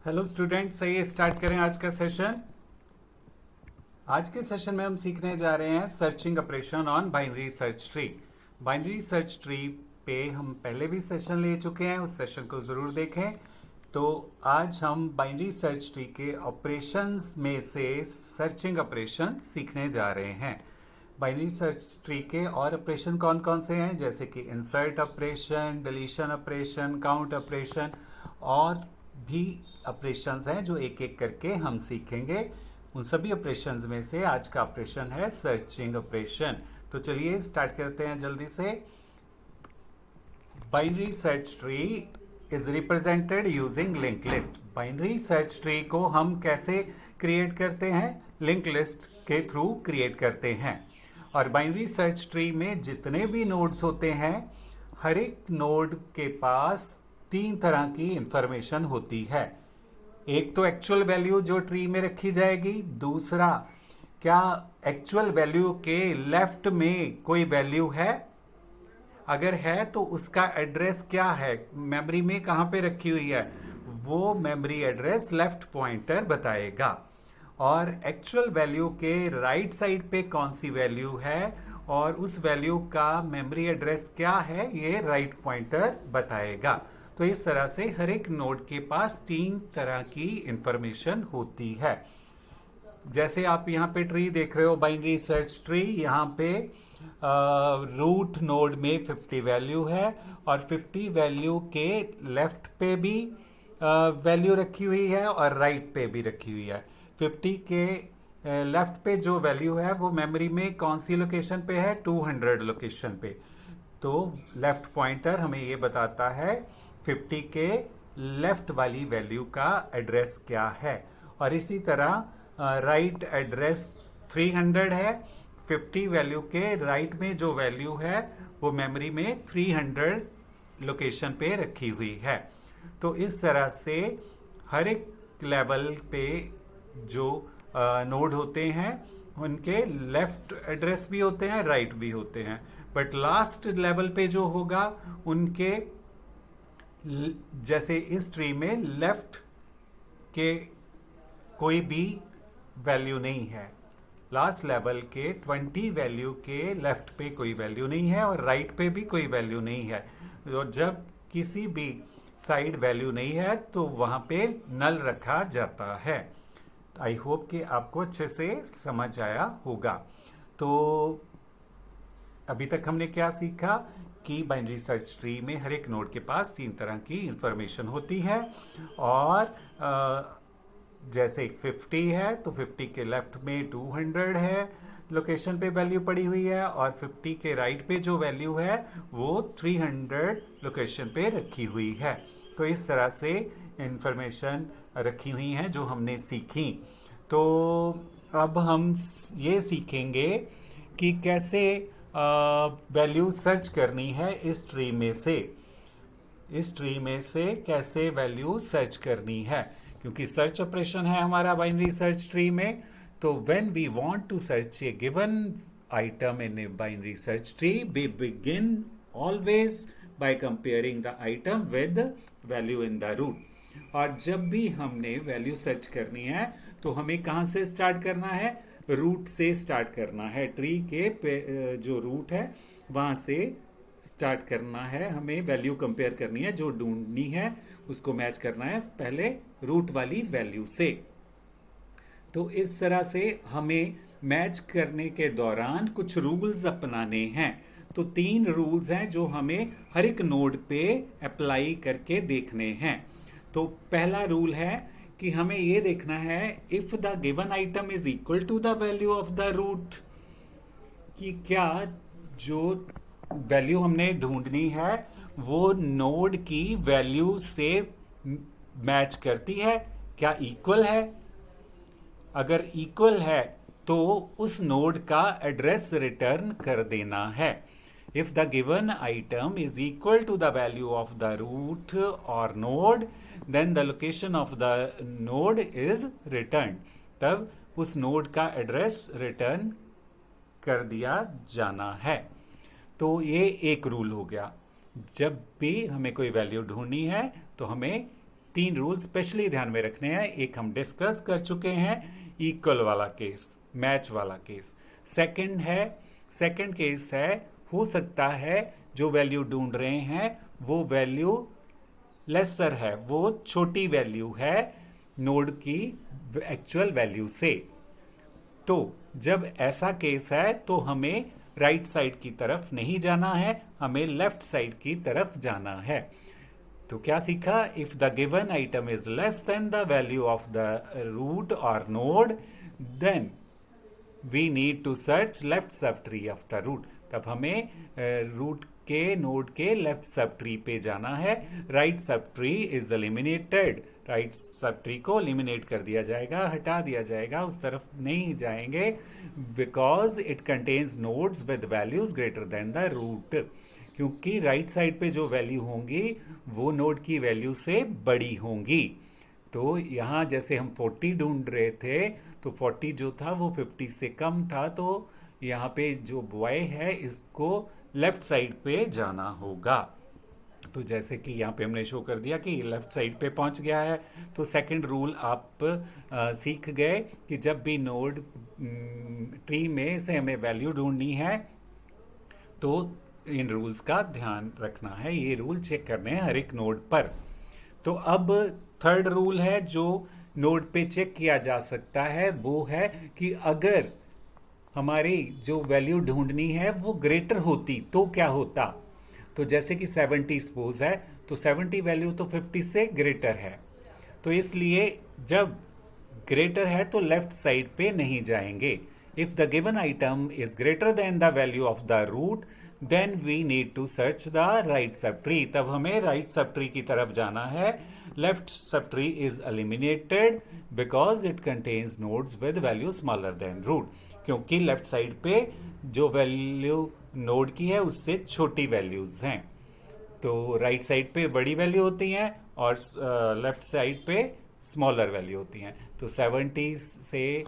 Hello student, सही है, start करें आज का सेशन। आज के सेशन में हम सीखने जा रहे हैं searching operation on binary search tree. Binary search tree पे हम पहले भी सेशन ले चुके हैं, उस सेशन को ज़रूर देखें। तो आज हम बाइनरी सर्च ट्री के ऑपरेशंस में से सर्चिंग ऑपरेशन सीखने जा रहे हैं। बाइनरी सर्च ट्री के और ऑपरेशन कौन कौन से हैं, जैसे कि insert operation, deletion operation, count operation और भी ऑपरेशंस हैं जो एक एक करके हम सीखेंगे। उन सभी ऑपरेशंस में से आज का ऑपरेशन है सर्चिंग ऑपरेशन। तो चलिए स्टार्ट करते हैं जल्दी से। Binary search tree is represented using link list. Binary search tree को हम कैसे क्रिएट करते हैं? लिंक लिस्ट के थ्रू क्रिएट करते हैं। और बाइनरी सर्च ट्री में जितने भी नोड्स होते हैं, हर एक नोड के पास तीन तरह की इंफॉर्मेशन होती है। एक तो एक्चुअल वैल्यू जो ट्री में रखी जाएगी, दूसरा क्या एक्चुअल वैल्यू के लेफ्ट में कोई वैल्यू है, अगर है तो उसका एड्रेस क्या है, मेमोरी में कहाँ पे रखी हुई है, वो मेमोरी एड्रेस लेफ्ट पॉइंटर बताएगा। और एक्चुअल वैल्यू के राइट साइड पे कौन सी वैल्यू है और उस वैल्यू का मेमोरी एड्रेस क्या है, ये राइट पॉइंटर बताएगा। तो इस तरह से हर एक नोड के पास तीन तरह की इंफॉर्मेशन होती है। जैसे आप यहाँ पे ट्री देख रहे हो, बाइनरी सर्च ट्री, यहाँ पे रूट नोड में 50 वैल्यू है और 50 वैल्यू के लेफ्ट पे भी वैल्यू रखी हुई है और राइट पे भी रखी हुई है। 50 के लेफ्ट पे जो वैल्यू है वो मेमोरी में कौन सी लोकेशन पे है? 200 लोकेशन पे। तो लेफ्ट पॉइंटर हमें ये बताता है 50 के लेफ्ट वाली वैल्यू का एड्रेस क्या है। और इसी तरह राइट एड्रेस 300 है। 50 वैल्यू के राइट में जो वैल्यू है वो मेमोरी में 300 लोकेशन पे रखी हुई है। तो इस तरह से हर एक लेवल पे जो नोड होते हैं उनके लेफ्ट एड्रेस भी होते हैं, राइट भी होते हैं। बट लास्ट लेवल पे जो होगा उनके जैसे इस ट्री में लेफ्ट के कोई भी वैल्यू नहीं है। लास्ट लेवल के 20 वैल्यू के लेफ्ट पे कोई वैल्यू नहीं है और राइट पे भी कोई वैल्यू नहीं है। और जब किसी भी साइड वैल्यू नहीं है तो वहाँ पे नल रखा जाता है। आई होप कि आपको अच्छे से समझ आया होगा। तो अभी तक हमने क्या सीखा कि बाइनरी सर्च ट्री में हर एक नोड के पास तीन तरह की इंफॉर्मेशन होती है। और जैसे 50 है तो 50 के लेफ्ट में 200 है लोकेशन पे वैल्यू पड़ी हुई है और 50 के राइट पे जो वैल्यू है वो 300 लोकेशन पे रखी हुई है। तो इस तरह से इंफॉर्मेशन रखी हुई हैं जो हमने सीखी। तो अब हम ये सीखेंगे कि कैसे वैल्यू सर्च करनी है इस ट्री में से। इस ट्री में से कैसे वैल्यू सर्च करनी है, क्योंकि सर्च ऑपरेशन है हमारा बाइनरी सर्च ट्री में। तो when we want to search a given item in a binary search tree, we begin always by comparing the item with value in the root. और जब भी हमने वैल्यू सर्च करनी है तो हमें कहाँ से स्टार्ट करना है? रूट से स्टार्ट करना है। ट्री के जो रूट है वहाँ से स्टार्ट करना है। हमें वैल्यू कंपेयर करनी है, जो ढूंढनी है उसको मैच करना है पहले रूट वाली वैल्यू से। तो इस तरह से हमें मैच करने के दौरान कुछ रूल्स अपनाने हैं। तो तीन रूल्स हैं जो हमें हर एक नोड पे अप्लाई करके देखने हैं। तो पहला रूल है कि हमें ये देखना है if the given item is equal to the value of the root, कि क्या जो वैल्यू हमने ढूंढनी है वो नोड की वैल्यू से मैच करती है, क्या इक्वल है। अगर इक्वल है तो उस नोड का एड्रेस रिटर्न कर देना है। If the given item is equal to the value of the root और node, then the location of the node is return. तब उस नोड का एड्रेस रिटर्न कर दिया जाना है। तो ये एक रूल हो गया। जब भी हमें कोई वैल्यू ढूंढनी है तो हमें तीन रूल स्पेशली ध्यान में रखने हैं। एक हम डिस्कस कर चुके हैं, इक्वल वाला केस, मैच वाला केस। सेकंड केस है, हो सकता है जो वैल्यू ढूंढ रहे हैं वो वैल्यू लेसर है, वो छोटी वैल्यू है नोड की एक्चुअल वैल्यू से। तो जब ऐसा केस है तो हमें राइट साइड की तरफ नहीं जाना है, हमें लेफ्ट साइड की तरफ जाना है। तो क्या सीखा? If the given item is less than the value of the root और node, then we need to search left sub tree of the root. तब हमें रूट के नोड के लेफ्ट सब ट्री पे जाना है। Right sub tree is eliminated, right sub tree को eliminate कर दिया जाएगा, हटा दिया जाएगा, उस तरफ नहीं जाएंगे, because it contains nodes with values greater than the root. क्योंकि राइट साइड पे जो वैल्यू होंगी वो नोड की वैल्यू से बड़ी होंगी। तो यहाँ जैसे हम 40 ढूंढ रहे थे तो 40 जो था वो 50 से कम था, तो यहाँ पे जो बॉय है इसको लेफ्ट साइड पे जाना होगा। तो जैसे कि यहाँ पे हमने शो कर दिया कि लेफ्ट साइड पे पहुँच गया है। तो सेकंड रूल आप सीख गए कि जब भी नोड ट्री में से हमें वैल्यू ढूंढनी है तो इन रूल्स का ध्यान रखना है, ये रूल चेक करने हैं हर एक नोड पर। तो अब थर्ड रूल है जो नोड पे चेक किया जा सकता है, वो है कि अगर हमारी जो वैल्यू ढूंढनी है वो ग्रेटर होती तो क्या होता। तो जैसे कि 70 सपोज है, तो 70 वैल्यू तो 50 से ग्रेटर है, तो इसलिए जब ग्रेटर है तो लेफ्ट साइड पे नहीं जाएंगे। If the given item is greater than the value of the root, then we need to search the right sub tree. तब हमें राइट सब ट्री की तरफ जाना है। लेफ्ट सब tree is eliminated because it contains nodes with value smaller than root, क्योंकि left side पे जो वैल्यू नोड की है उससे छोटी वैल्यूज हैं। तो राइट साइड पे बड़ी वैल्यू होती हैं और लेफ्ट साइड पे स्मॉलर वैल्यू होती हैं। तो 70 से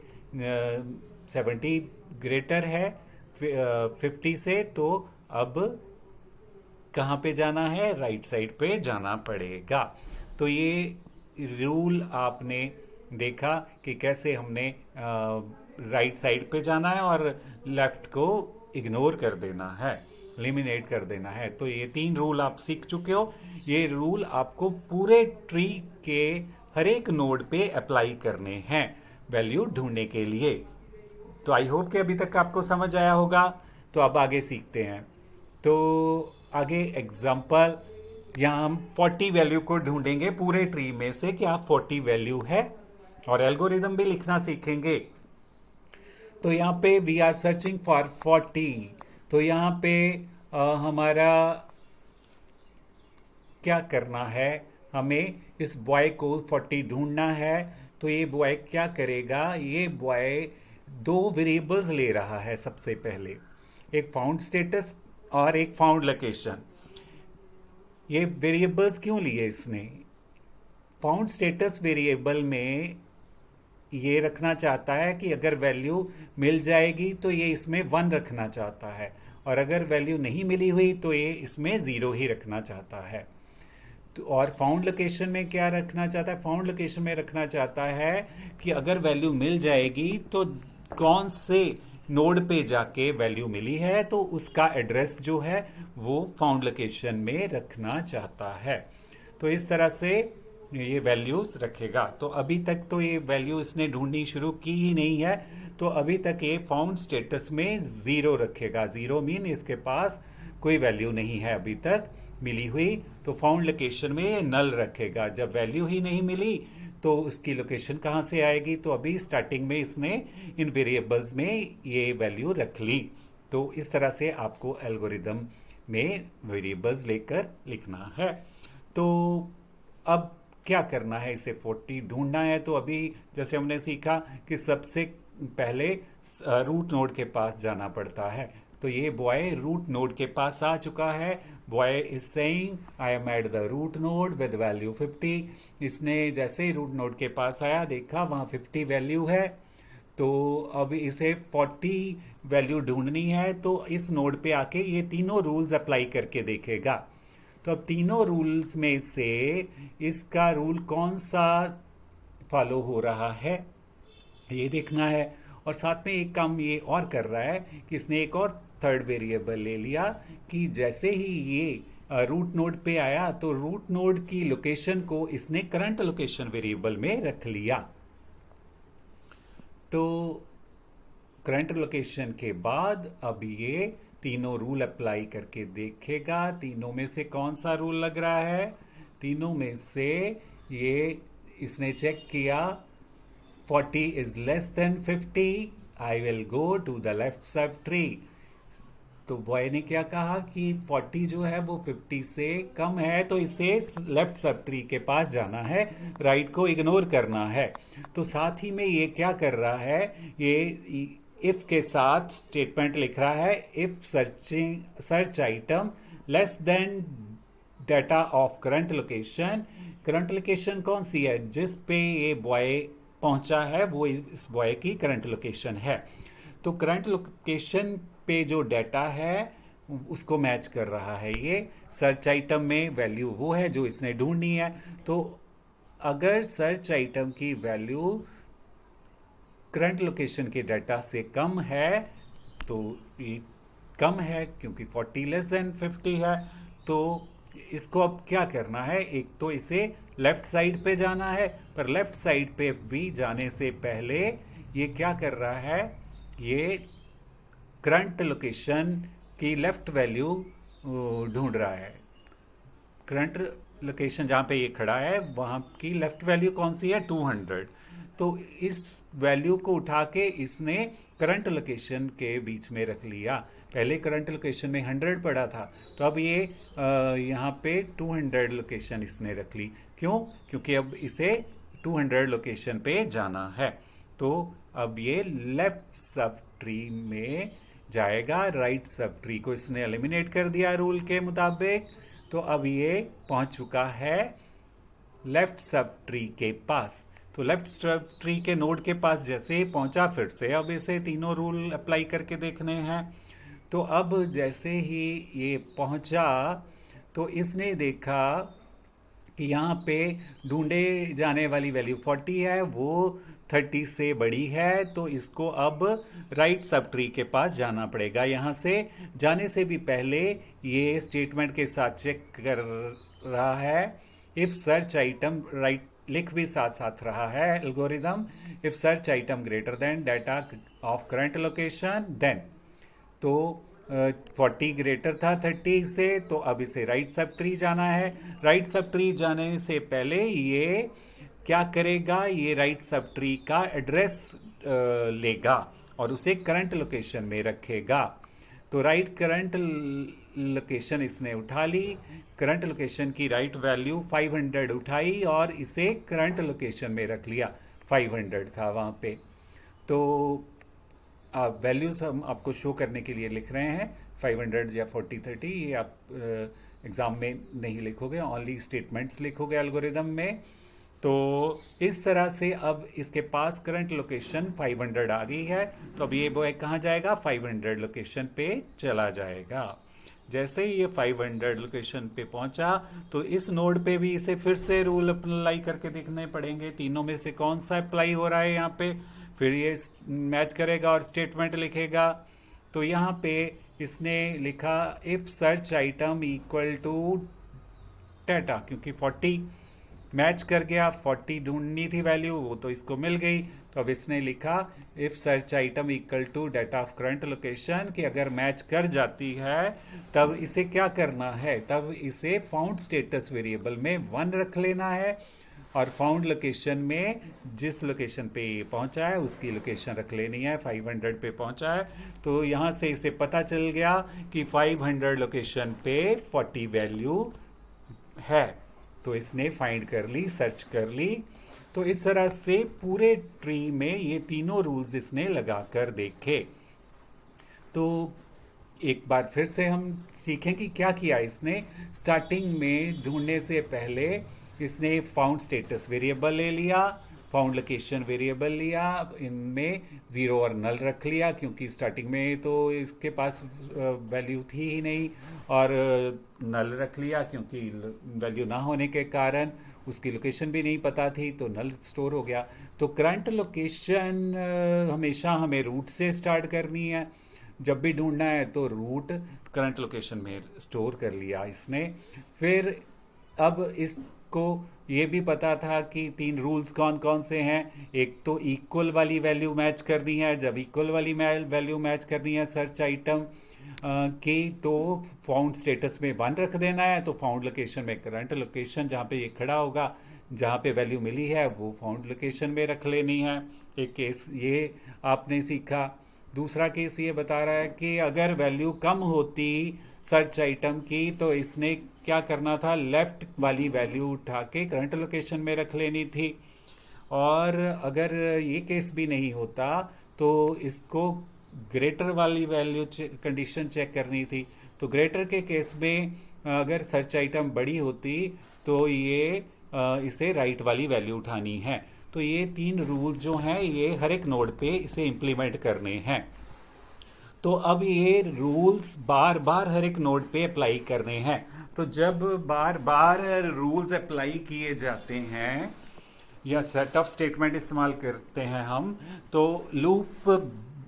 70 ग्रेटर है 50 से, तो अब कहाँ पे जाना है? राइट साइड पे जाना पड़ेगा। तो ये रूल आपने देखा कि कैसे हमने राइट साइड पे जाना है और लेफ्ट को इग्नोर कर देना है, एलिमिनेट कर देना है। तो ये तीन रूल आप सीख चुके हो। ये रूल आपको पूरे ट्री के हर एक नोड पे अप्लाई करने हैं वैल्यू ढूंढने के लिए। तो आई होप कि अभी तक आपको समझ आया होगा। तो अब आगे सीखते हैं। तो आगे एग्जाम्पल, यहाँ हम 40 वैल्यू को ढूंढेंगे पूरे ट्री में से, क्या 40 वैल्यू है, और एल्गोरिदम भी लिखना सीखेंगे। तो यहाँ पे वी आर सर्चिंग फॉर 40। तो यहाँ पे हमारा क्या करना है, हमें इस बॉय को 40 ढूंढना है। तो ये बॉय क्या करेगा, ये बॉय दो वेरिएबल्स ले रहा है। सबसे पहले एक फाउंड स्टेटस और एक फाउंड लोकेशन। ये वेरिएबल्स क्यों लिए इसने? फाउंड स्टेटस वेरिएबल में ये रखना चाहता है कि अगर वैल्यू मिल जाएगी तो ये इसमें 1 रखना चाहता है, और अगर वैल्यू नहीं मिली हुई तो ये इसमें 0 ही रखना चाहता है। तो और फाउंड लोकेशन में क्या रखना चाहता है? फाउंड लोकेशन में रखना चाहता है कि अगर वैल्यू मिल जाएगी तो कौन से नोड पे जाके वैल्यू मिली है, तो उसका एड्रेस जो है वो फाउंड लोकेशन में रखना चाहता है। तो इस तरह से ये वैल्यूज रखेगा। तो अभी तक तो ये वैल्यू इसने ढूंढनी शुरू की ही नहीं है, तो अभी तक ये फाउंड स्टेटस में 0 रखेगा। 0 मीन इसके पास कोई वैल्यू नहीं है अभी तक मिली हुई। तो फाउंड लोकेशन में ये नल रखेगा। जब वैल्यू ही नहीं मिली तो उसकी लोकेशन कहाँ से आएगी? तो अभी स्टार्टिंग में इसने इन वेरिएबल्स में ये वैल्यू रख ली। तो इस तरह से आपको एल्गोरिदम में वेरिएबल्स लेकर लिखना है। तो अब क्या करना है, इसे 40 ढूंढना है। तो अभी जैसे हमने सीखा कि सबसे पहले रूट नोड के पास जाना पड़ता है। तो ये बॉय रूट नोड के पास आ चुका है। Boy is saying I am at the root node with value 50। इसने जैसे ही रूट नोड के पास आया, देखा वहाँ 50 वैल्यू है। तो अब इसे 40 वैल्यू ढूंढनी है। तो इस नोड पे आके ये तीनों रूल्स अप्लाई करके देखेगा। तो अब तीनों रूल्स में से इसका रूल कौन सा फॉलो हो रहा है ये देखना है। और साथ में एक काम ये और कर रहा है कि इसने एक और थर्ड वेरिएबल ले लिया कि जैसे ही ये रूट नोड पे आया तो रूट नोड की लोकेशन को इसने करंट लोकेशन वेरिएबल में रख लिया। तो करंट लोकेशन के बाद अब ये तीनों रूल अप्लाई करके देखेगा तीनों में से कौन सा रूल लग रहा है। तीनों में से ये इसने चेक किया 40 is less than 50, I will go to the left sub tree। तो बॉय ने क्या कहा कि 40 जो है वो 50 से कम है तो इसे लेफ्ट सब ट्री के पास जाना है, राइट को इग्नोर करना है। तो साथ ही में ये क्या कर रहा है, ये इफ के साथ स्टेटमेंट लिख रहा है if search item less than data of current location. Current location कौन सी है, जिस पे ये बॉय पहुंचा है वो इस बॉय की करंट लोकेशन है। तो करंट लोकेशन पे जो डाटा है उसको मैच कर रहा है ये। सर्च आइटम में वैल्यू वो है जो इसने ढूंढनी है। तो अगर सर्च आइटम की वैल्यू करंट लोकेशन के डाटा से कम है तो ये कम है क्योंकि 40 लेस देन 50 है। तो इसको अब क्या करना है, एक तो इसे लेफ्ट साइड पे जाना है, पर लेफ्ट साइड पे भी जाने से पहले ये क्या कर रहा है, ये करंट लोकेशन की लेफ्ट वैल्यू ढूंढ रहा है। करंट लोकेशन जहाँ पे ये खड़ा है वहाँ की लेफ्ट वैल्यू कौन सी है, 200। तो इस वैल्यू को उठा के इसने करंट लोकेशन के बीच में रख लिया। पहले करंट लोकेशन में 100 पड़ा था तो अब ये यहाँ पे 200 लोकेशन इसने रख ली। क्यों, क्योंकि अब इसे 200 लोकेशन पे जाना है। तो अब ये लेफ्ट सब ट्री में जाएगा, राइट सब ट्री को इसने एलिमिनेट कर दिया रूल के मुताबिक। तो अब ये पहुंच चुका है लेफ्ट सब ट्री के पास। तो लेफ्ट सब ट्री के नोड के पास जैसे ही पहुंचा, फिर से अब इसे तीनों रूल अप्लाई करके देखने हैं। तो अब जैसे ही ये पहुंचा तो इसने देखा कि यहाँ पे ढूंढे जाने वाली वैल्यू 40 है, वो 30 से बड़ी है। तो इसको अब राइट सब ट्री के पास जाना पड़ेगा। यहाँ से जाने से भी पहले ये स्टेटमेंट के साथ चेक कर रहा है इफ सर्च आइटम, राइट लिख भी साथ साथ रहा है algorithm, if search item greater than data of current location then. तो 40 ग्रेटर था 30 से, तो अब इसे राइट सब ट्री जाना है। राइट सब ट्री जाने से पहले ये क्या करेगा, ये राइट सब ट्री का एड्रेस लेगा और उसे करंट लोकेशन में रखेगा। तो राइट करंट लोकेशन इसने उठा ली, करंट लोकेशन की राइट वैल्यू 500 उठाई और इसे करंट लोकेशन में रख लिया। 500 था वहाँ पे। तो आप वैल्यूज़ हम आपको शो करने के लिए लिख रहे हैं 500 या 40 30, ये आप एग्ज़ाम में नहीं लिखोगे, ओनली स्टेटमेंट्स लिखोगे एल्गोरिदम में। तो इस तरह से अब इसके पास करंट लोकेशन 500 आ गई है। तो अब ये बॉय कहाँ जाएगा, 500 लोकेशन पे चला जाएगा। जैसे ही ये 500 लोकेशन पे पहुंचा तो इस नोड पे भी इसे फिर से रूल अप्लाई करके देखने पड़ेंगे तीनों में से कौन सा अप्लाई हो रहा है यहाँ पे। फिर ये मैच करेगा और स्टेटमेंट लिखेगा। तो यहाँ पे इसने लिखा if search item equal to data, क्योंकि 40 मैच कर गया, 40 ढूंढनी थी वैल्यू, वो तो इसको मिल गई। तो अब इसने लिखा if search item equal to data of current location, कि अगर मैच कर जाती है तब इसे क्या करना है, तब इसे फाउंड स्टेटस वेरिएबल में 1 रख लेना है और फाउंड लोकेशन में जिस लोकेशन पे पहुंचा है उसकी लोकेशन रख लेनी है। 500 पे पहुंचा है तो यहाँ से इसे पता चल गया कि 500 लोकेशन पे 40 वैल्यू है। तो इसने फाइंड कर ली, सर्च कर ली। तो इस तरह से पूरे ट्री में ये तीनों रूल्स इसने लगा कर देखे। तो एक बार फिर से हम सीखें कि क्या किया इसने। स्टार्टिंग में ढूंढने से पहले इसने फाउंड स्टेटस वेरिएबल ले लिया, फाउंड लोकेशन वेरिएबल लिया, इनमें ज़ीरो और नल रख लिया क्योंकि स्टार्टिंग में तो इसके पास वैल्यू थी ही नहीं, और नल रख लिया क्योंकि वैल्यू ना होने के कारण उसकी लोकेशन भी नहीं पता थी, तो नल स्टोर हो गया। तो करंट लोकेशन हमेशा हमें रूट से स्टार्ट करनी है। जब भी ढूंढना है तो रूट करंट लोकेशन में स्टोर कर लिया इसने। फिर अब इसको ये भी पता था कि तीन रूल्स कौन कौन से हैं। एक तो इक्वल वाली वैल्यू मैच करनी है, जब इक्वल वाली वैल्यू मैच करनी है सर्च आइटम की, तो फाउंड स्टेटस में 1 रख देना है, तो फाउंड लोकेशन में करंट लोकेशन जहाँ पे ये खड़ा होगा, जहाँ पे वैल्यू मिली है वो फाउंड लोकेशन में रख लेनी है। एक केस ये आपने सीखा। दूसरा केस ये बता रहा है कि अगर वैल्यू कम होती सर्च आइटम की तो इसने क्या करना था, लेफ्ट वाली वैल्यू उठा के करंट लोकेशन में रख लेनी थी। और अगर ये केस भी नहीं होता तो इसको ग्रेटर वाली वैल्यू कंडीशन चेक करनी थी। तो ग्रेटर के केस में अगर सर्च आइटम बड़ी होती तो ये इसे राइट वाली वैल्यू उठानी है। तो ये तीन रूल्स जो हैं ये हर एक नोड पे इसे इम्प्लीमेंट करने हैं। तो अब ये रूल्स बार बार हर एक नोड पे अप्लाई करने हैं। तो जब बार बार रूल्स अप्लाई किए जाते हैं या सेट ऑफ स्टेटमेंट इस्तेमाल करते हैं हम, तो लूप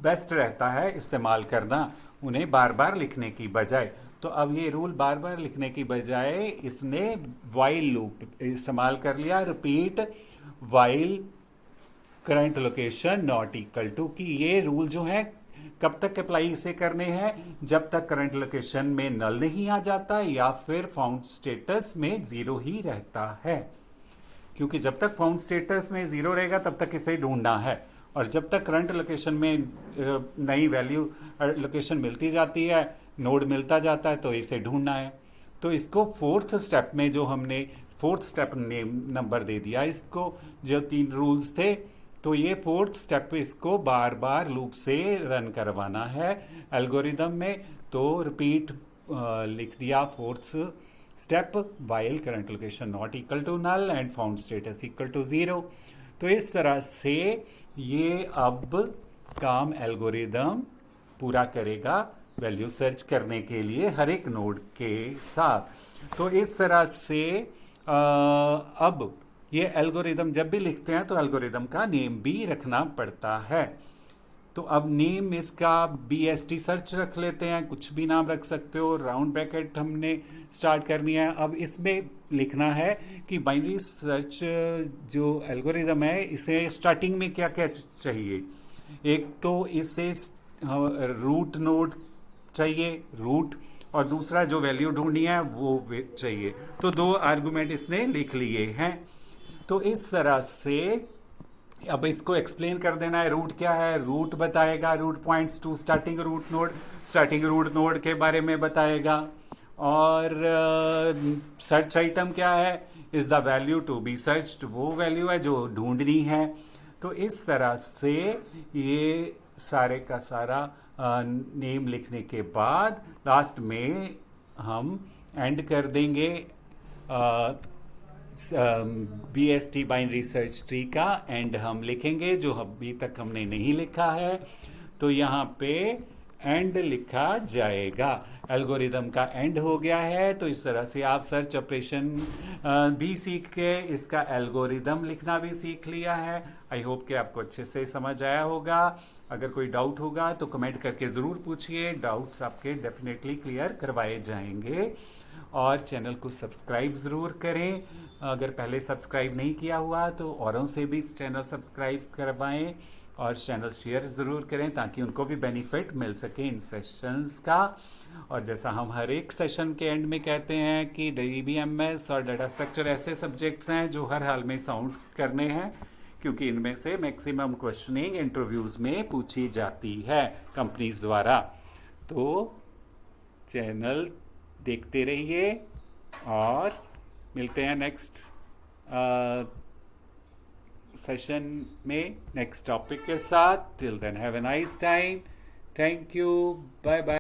बेस्ट रहता है इस्तेमाल करना उन्हें बार बार लिखने की बजाय। तो अब ये रूल बार बार लिखने की बजाय इसने वाइल लूप इस्तेमाल कर लिया, repeat while current location not equal to, कि ये रूल जो है कब तक अप्लाई इसे करने हैं, जब तक करंट लोकेशन में नल नहीं आ जाता या फिर फाउंड स्टेटस में ज़ीरो ही रहता है। क्योंकि जब तक फाउंड स्टेटस में ज़ीरो रहेगा तब तक इसे ढूंढना है, और जब तक करंट लोकेशन में नई वैल्यू लोकेशन मिलती जाती है, नोड मिलता जाता है, तो इसे ढूंढना है। तो इसको फोर्थ स्टेप में जो हमने फोर्थ स्टेप नेम नंबर दे दिया इसको, जो तीन रूल्स थे, तो ये फोर्थ स्टेप इसको बार बार लूप से रन करवाना है एल्गोरिदम में। तो रिपीट लिख दिया fourth step, while current location not equal to null and found status equal to zero. तो इस तरह से ये अब काम एल्गोरिदम पूरा करेगा वैल्यू सर्च करने के लिए हर एक नोड के साथ। तो इस तरह से अब ये एल्गोरिदम जब भी लिखते हैं तो एल्गोरिदम का नेम भी रखना पड़ता है। तो अब नेम इसका BST सर्च रख लेते हैं, कुछ भी नाम रख सकते हो, राउंड ब्रैकेट हमने स्टार्ट करनी है। अब इसमें लिखना है कि बाइनरी सर्च जो एल्गोरिदम है इसे स्टार्टिंग में क्या क्या चाहिए। एक तो इसे रूट नोड चाहिए, रूट, और दूसरा जो वैल्यू ढूंढनी है वो चाहिए। तो दो आर्गुमेंट इसने लिख लिए हैं। तो इस तरह से अब इसको एक्सप्लेन कर देना है। रूट क्या है, रूट बताएगा, root points to starting root node के बारे में बताएगा। और सर्च आइटम क्या है, is the value to be searched, वो वैल्यू है जो ढूंढनी है। तो इस तरह से ये सारे का सारा नेम लिखने के बाद लास्ट में हम एंड कर देंगे BST बाइनरी सर्च ट्री का एंड हम लिखेंगे, जो अभी तक हमने नहीं लिखा है। तो यहाँ पे एंड लिखा जाएगा, एल्गोरिदम का एंड हो गया है। तो इस तरह से आप सर्च ऑपरेशन भी सीख के इसका एल्गोरिदम लिखना भी सीख लिया है। आई होप कि आपको अच्छे से समझ आया होगा। अगर कोई डाउट होगा तो कमेंट करके ज़रूर पूछिए, डाउट्स आपके डेफिनेटली क्लियर करवाए जाएंगे। और चैनल को सब्सक्राइब ज़रूर करें, अगर पहले सब्सक्राइब नहीं किया हुआ तो औरों से भी चैनल सब्सक्राइब करवाएं, और चैनल शेयर ज़रूर करें ताकि उनको भी बेनिफिट मिल सके इन सेशंस का। और जैसा हम हर एक सेशन के एंड में कहते हैं कि DBMS और डाटा स्ट्रक्चर ऐसे सब्जेक्ट्स हैं जो हर हाल में साउंड करने हैं, क्योंकि इनमें से मैक्सिमम क्वेश्चनिंग इंटरव्यूज़ में पूछी जाती है कंपनीज द्वारा। तो चैनल देखते रहिए और मिलते हैं नेक्स्ट सेशन में नेक्स्ट टॉपिक के साथ। Till then have a nice time. Thank you, bye bye.